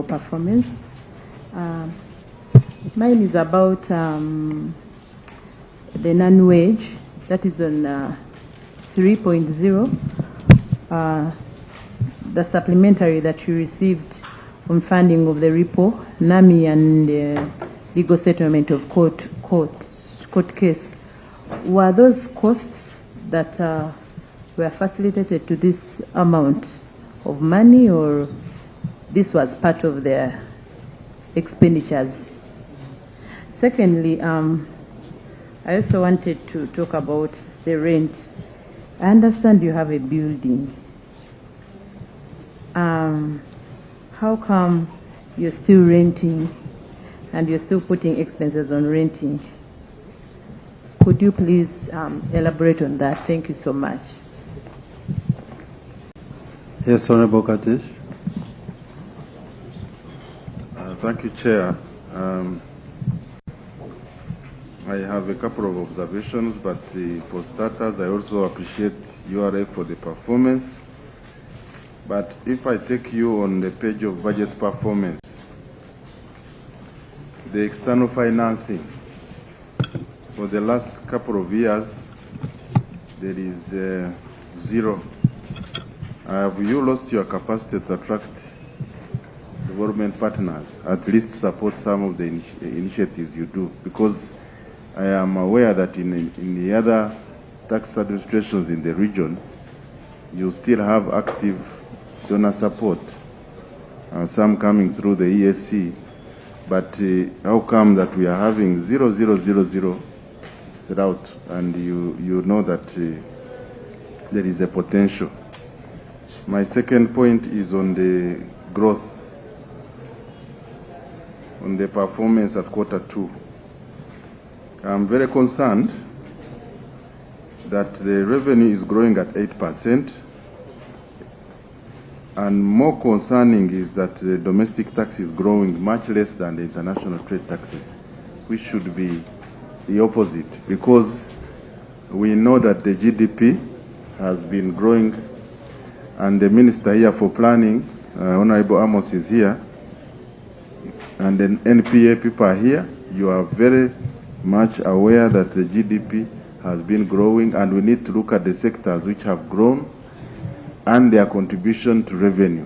overall performance. Mine is about the non-wage, that is on 3.0. The supplementary that you received from funding of the repo, NAMI, and legal settlement of court case. Were those costs that were facilitated to this amount of money, or this was part of their expenditures? Secondly, I also wanted to talk about the rent. I understand you have a building. How come you're still renting and you're still putting expenses on renting? Could you please elaborate on that? Thank you so much. Yes, Honorable Katish. Thank you, Chair. I have a couple of observations, but for starters, I also appreciate URA for the performance. But if I take you on the page of budget performance, the external financing, for the last couple of years, there is zero. Have you lost your capacity to attract development partners, at least support some of the initiatives you do? Because I am aware that in the other tax administrations in the region, you still have active donor support, some coming through the ESC. But how come that we are having 0,000 out, and you know that there is a potential? My second point is on the growth, on the performance at Q2. I'm very concerned that the revenue is growing at 8%, and more concerning is that the domestic tax is growing much less than the international trade taxes, which should be the opposite, because we know that the GDP has been growing, and the Minister here for Planning, Honorable Amos, is here, and then NPA people are here. You are very much aware that the GDP has been growing, and we need to look at the sectors which have grown and their contribution to revenue.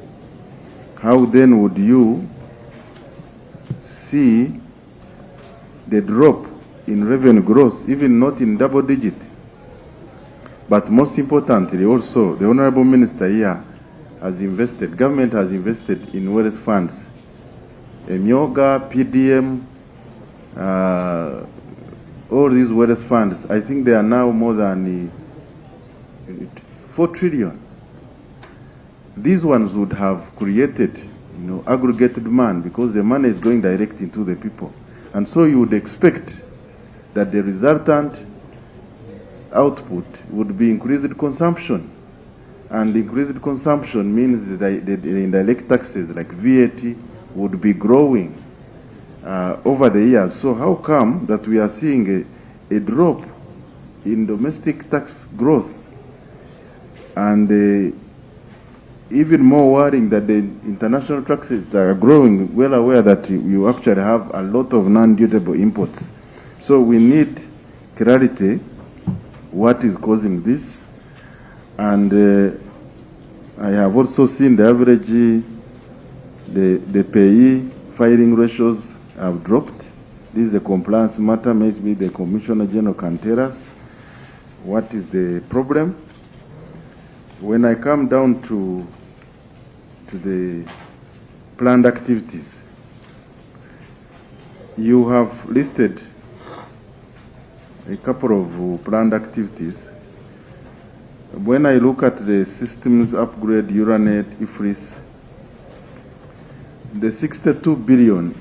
How then would you see the drop in revenue growth, even not in double digit? But most importantly also, the Honorable Minister here has invested, government has invested in wealth funds, Myoga, PDM, all these wealth funds. I think they are now more than 4 trillion. These ones would have created, aggregate demand, because the money is going direct into the people. And so you would expect that the resultant output would be increased consumption. And increased consumption means that the indirect taxes like VAT would be growing over the years. So how come that we are seeing a drop in domestic tax growth? And even more worrying that the international taxes are growing, well aware that you actually have a lot of non-dutable imports. So we need clarity what is causing this. And I have also seen the average, the payee filing ratios have dropped. This is a compliance matter. Maybe the Commissioner General can tell us what is the problem. When I come down to the planned activities, you have listed a couple of planned activities. When I look at the systems upgrade, Uranet, IFRIS, the 62 billion